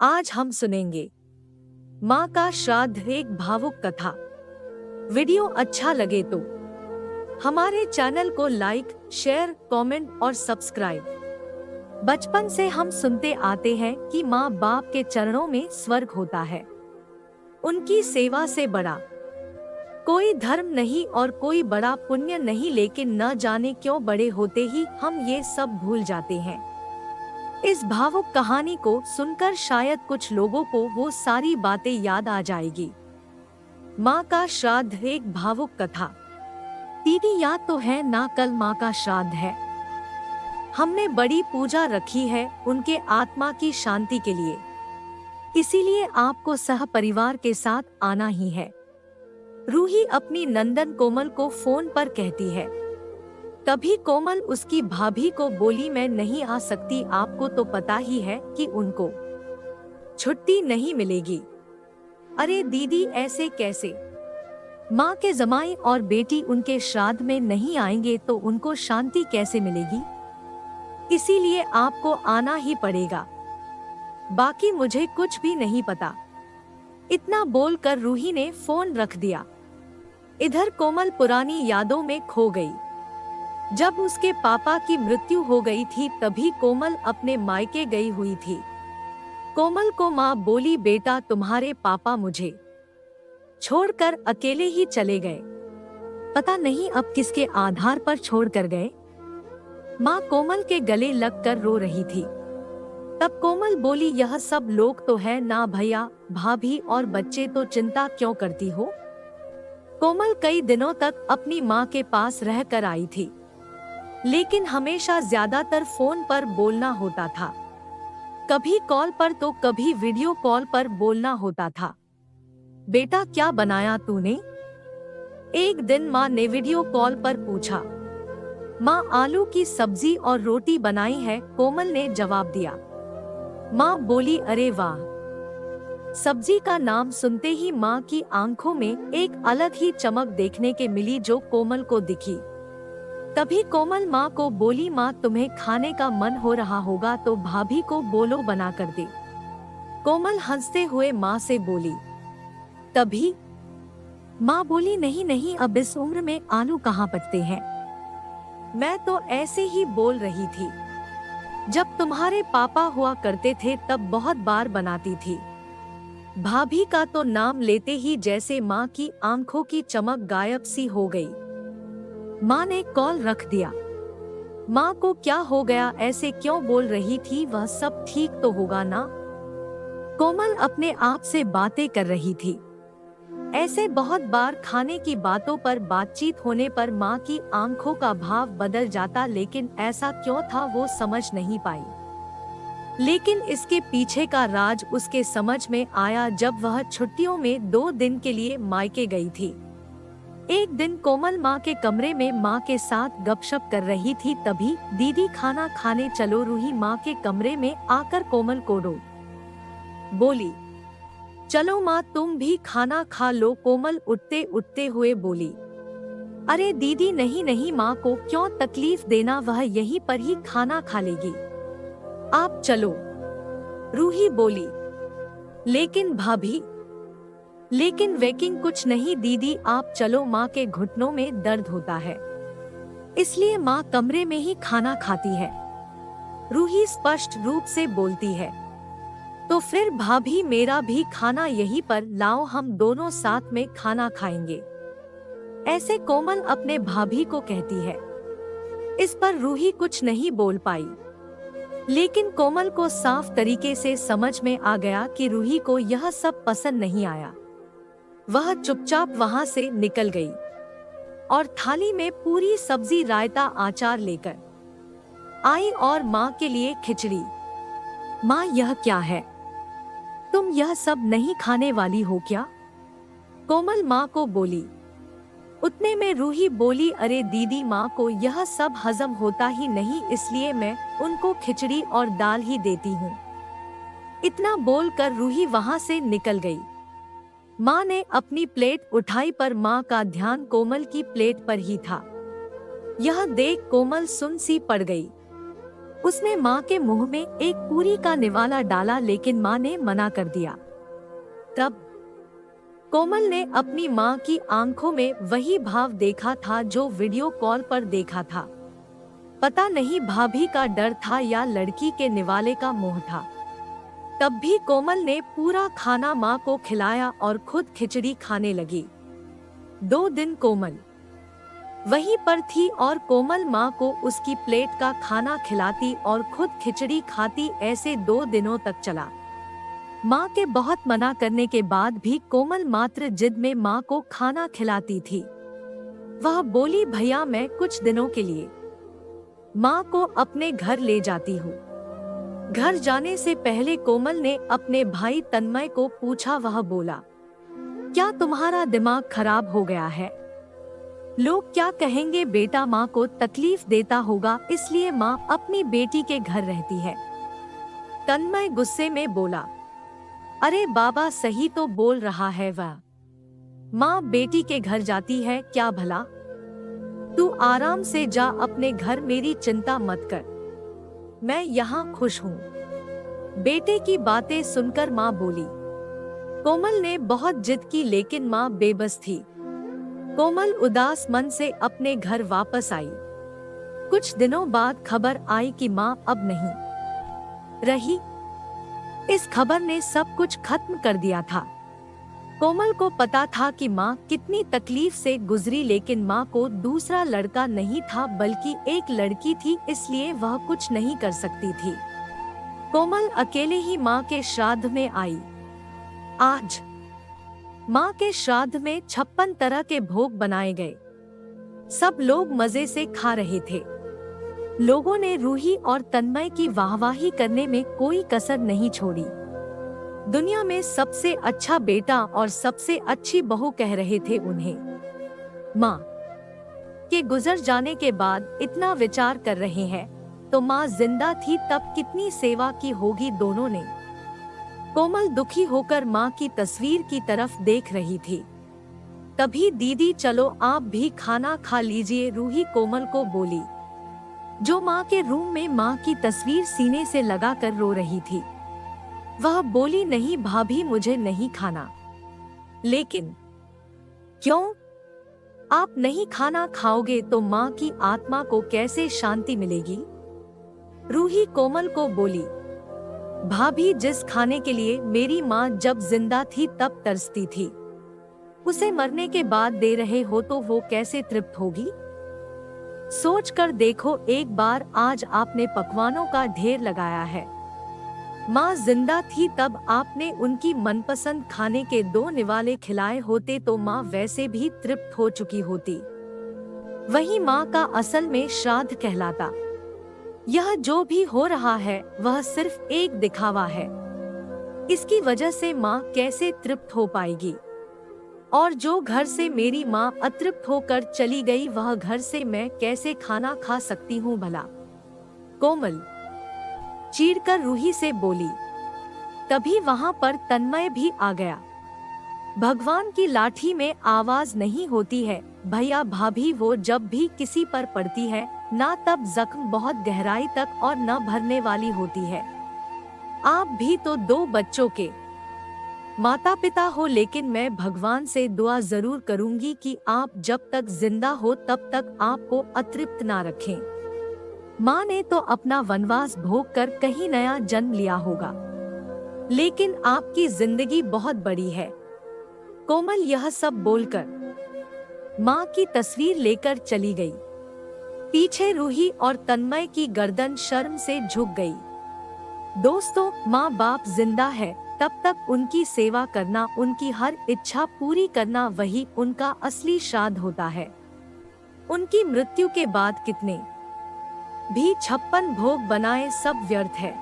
आज हम सुनेंगे माँ का श्राद्ध, एक भावुक कथा। वीडियो अच्छा लगे तो हमारे चैनल को लाइक, शेयर, कमेंट और सब्सक्राइब। बचपन से हम सुनते आते हैं कि माँ बाप के चरणों में स्वर्ग होता है। उनकी सेवा से बड़ा कोई धर्म नहीं और कोई बड़ा पुण्य नहीं, लेकिन न जाने क्यों बड़े होते ही हम ये सब भूल जाते हैं। इस भावुक कहानी को सुनकर शायद कुछ लोगों को वो सारी बातें याद आ जाएगी। माँ का श्राद्ध, एक भावुक कथा। दीदी याद तो है ना, कल माँ का श्राद्ध है। हमने बड़ी पूजा रखी है उनके आत्मा की शांति के लिए, इसीलिए आपको सह परिवार के साथ आना ही है। रूही अपनी नंदन कोमल को फोन पर कहती है। तभी कोमल उसकी भाभी को बोली, मैं नहीं आ सकती, आपको तो पता ही है कि उनको छुट्टी नहीं मिलेगी। अरे दीदी ऐसे कैसे, माँ के जमाई और बेटी उनके श्राद्ध में नहीं आएंगे तो उनको शांति कैसे मिलेगी, इसीलिए आपको आना ही पड़ेगा, बाकी मुझे कुछ भी नहीं पता। इतना बोलकर रूही ने फोन रख दिया। इधर कोमल पुरानी यादों में खो गई। जब उसके पापा की मृत्यु हो गई थी तभी कोमल अपने मायके गई हुई थी। कोमल को माँ बोली, बेटा तुम्हारे पापा मुझे छोड़कर अकेले ही चले गए, पता नहीं अब किसके आधार पर छोड़कर गए। माँ कोमल के गले लगकर रो रही थी। तब कोमल बोली, यह सब लोग तो है ना भैया, भाभी और बच्चे, तो चिंता क्यों करती हो। कोमल कई दिनों तक अपनी माँ के पास रहकर आई थी, लेकिन हमेशा ज्यादातर फोन पर बोलना होता था, कभी कॉल पर तो कभी वीडियो कॉल पर बोलना होता था। बेटा क्या बनाया तूने, एक दिन माँ ने वीडियो कॉल पर पूछा। माँ आलू की सब्जी और रोटी बनाई है, कोमल ने जवाब दिया। माँ बोली, अरे वाह। सब्जी का नाम सुनते ही माँ की आंखों में एक अलग ही चमक देखने के मिली जो कोमल को दिखी। तभी कोमल माँ को बोली, माँ तुम्हें खाने का मन हो रहा होगा तो भाभी को बोलो बना कर दे। कोमल हंसते हुए माँ से बोली। तभी माँ बोली, नहीं नहीं, अब इस उम्र में आलू कहाँ पचते हैं, मैं तो ऐसे ही बोल रही थी। जब तुम्हारे पापा हुआ करते थे तब बहुत बार बनाती थी। भाभी का तो नाम लेते ही जैसे माँ की आंखों की चमक गायब सी हो गई। माँ ने कॉल रख दिया। माँ को क्या हो गया, ऐसे क्यों बोल रही थी, वह सब ठीक तो होगा ना। कोमल अपने आप से बातें कर रही थी। ऐसे बहुत बार खाने की बातों पर बातचीत होने पर माँ की आंखों का भाव बदल जाता, लेकिन ऐसा क्यों था वो समझ नहीं पाई। लेकिन इसके पीछे का राज उसके समझ में आया जब वह छुट्टियों में 2 दिन के लिए मायके गई थी। एक दिन कोमल माँ के कमरे में माँ के साथ गपशप कर रही थी, तभी दीदी खाना खाने चलो। रूही माँ के कमरे में आकर कोमल को बोली, चलो माँ तुम भी खाना खा लो। कोमल उठते उठते हुए बोली, अरे दीदी नहीं नहीं, माँ को क्यों तकलीफ देना, वह यहीं पर ही खाना खा लेगी, आप चलो। रूही बोली, लेकिन भाभी, लेकिन वेकिंग कुछ नहीं दीदी, आप चलो, माँ के घुटनों में दर्द होता है, इसलिए माँ कमरे में ही खाना खाती है। रूही स्पष्ट रूप से बोलती है। तो फिर भाभी मेरा भी खाना यहीं पर लाओ, हम दोनों साथ में खाना खाएंगे, ऐसे कोमल अपने भाभी को कहती है। इस पर रूही कुछ नहीं बोल पाई, लेकिन कोमल को साफ तरीके से समझ में आ गया कि रूही को यह सब पसंद नहीं आया। वह चुपचाप वहां से निकल गई और थाली में पूरी सब्जी, रायता, आचार लेकर आई और माँ के लिए खिचड़ी। माँ यह क्या है, तुम यह सब नहीं खाने वाली हो क्या, कोमल माँ को बोली। उतने में रूही बोली, अरे दीदी, माँ को यह सब हजम होता ही नहीं, इसलिए मैं उनको खिचड़ी और दाल ही देती हूँ। इतना बोलकर रूही वहां से निकल गई। माँ ने अपनी प्लेट उठाई पर माँ का ध्यान कोमल की प्लेट पर ही था। यह देख कोमल सुन सी पड़ गई। उसने माँ के मुंह में एक पूरी का निवाला डाला, लेकिन माँ ने मना कर दिया। तब कोमल ने अपनी माँ की आंखों में वही भाव देखा था जो वीडियो कॉल पर देखा था। पता नहीं भाभी का डर था या लड़की के निवाले का मोह था। तब भी कोमल ने पूरा खाना माँ को खिलाया और खुद खिचड़ी खाने लगी। 2 दिन कोमल वहीं पर थी और कोमल माँ को उसकी प्लेट का खाना खिलाती और खुद खिचड़ी खाती। ऐसे 2 दिनों तक चला। माँ के बहुत मना करने के बाद भी कोमल मात्र जिद में माँ को खाना खिलाती थी। वह बोली, भैया मैं कुछ दिनों के लिए माँ को अपने घर ले जाती हूँ। घर जाने से पहले कोमल ने अपने भाई तन्मय को पूछा। वह बोला, क्या तुम्हारा दिमाग खराब हो गया है? लोग क्या कहेंगे? बेटा माँ को तकलीफ देता होगा, इसलिए माँ अपनी बेटी के घर रहती है। तन्मय गुस्से में बोला, अरे बाबा सही तो बोल रहा है वह। माँ बेटी के घर जाती है क्या भला? तू आराम से जा अपने घर, मेरी चिंता मत कर, मैं यहाँ खुश हूँ। बेटे की बातें सुनकर माँ बोली। कोमल ने बहुत जिद की, लेकिन माँ बेबस थी। कोमल उदास मन से अपने घर वापस आई। कुछ दिनों बाद खबर आई कि माँ अब नहीं रही। इस खबर ने सब कुछ खत्म कर दिया था। कोमल को पता था कि माँ कितनी तकलीफ से गुजरी, लेकिन माँ को दूसरा लड़का नहीं था बल्कि एक लड़की थी, इसलिए वह कुछ नहीं कर सकती थी। कोमल अकेले ही माँ के श्राद्ध में आई। आज माँ के श्राद्ध में 56 तरह के भोग बनाए गए। सब लोग मजे से खा रहे थे। लोगों ने रूही और तन्मय की वाहवाही करने में कोई कसर नहीं छोड़ी। दुनिया में सबसे अच्छा बेटा और सबसे अच्छी बहू कह रहे थे उन्हें। माँ के गुजर जाने के बाद इतना विचार कर रहे हैं, तो माँ जिंदा थी तब कितनी सेवा की होगी दोनों ने। कोमल दुखी होकर माँ की तस्वीर की तरफ देख रही थी। तभी दीदी चलो आप भी खाना खा लीजिए, रूही कोमल को बोली, जो माँ के रूम में माँ की तस्वीर सीने से लगाकर रो रही थी। वह बोली, नहीं भाभी मुझे नहीं खाना। लेकिन क्यों? आप नहीं खाना खाओगे तो माँ की आत्मा को कैसे शांति मिलेगी? रूही कोमल को बोली, भाभी जिस खाने के लिए मेरी माँ जब जिंदा थी तब तरसती थी, उसे मरने के बाद दे रहे हो तो वो कैसे तृप्त होगी? सोच कर देखो एक बार, आज आपने पकवानों का ढेर लगाया है। माँ जिंदा थी तब आपने उनकी मनपसंद खाने के 2 निवाले खिलाए होते तो माँ वैसे भी तृप्त हो चुकी होती। वही माँ का असल में श्राद्ध कहलाता। यह जो भी हो रहा है वह सिर्फ एक दिखावा है। इसकी वजह से माँ कैसे तृप्त हो पाएगी? और जो घर से मेरी माँ अतृप्त होकर चली गई, वह घर से मैं कैसे खाना खा सकती हूँ भला? कोमल चीढ़कर रूही से बोली। तभी वहाँ पर तन्मय भी आ गया। भगवान की लाठी में आवाज नहीं होती है भैया भाभी, वो जब भी किसी पर पड़ती है ना तब जख्म बहुत गहराई तक और न भरने वाली होती है। आप भी तो 2 बच्चों के माता पिता हो, लेकिन मैं भगवान से दुआ जरूर करूंगी कि आप जब तक जिंदा हो तब तक आपको अतृप्त ना रखें। माँ ने तो अपना वनवास भोग कर कहीं नया जन्म लिया होगा, लेकिन आपकी जिंदगी बहुत बड़ी है। कोमल यह सब बोलकर माँ की तस्वीर लेकर चली गई। पीछे रूही और तन्मय की गर्दन शर्म से झुक गई। दोस्तों, माँ बाप जिंदा है तब तक उनकी सेवा करना, उनकी हर इच्छा पूरी करना, वही उनका असली श्राद्ध होता है। उनकी मृत्यु के बाद कितने भी 56 भोग बनाए सब व्यर्थ है।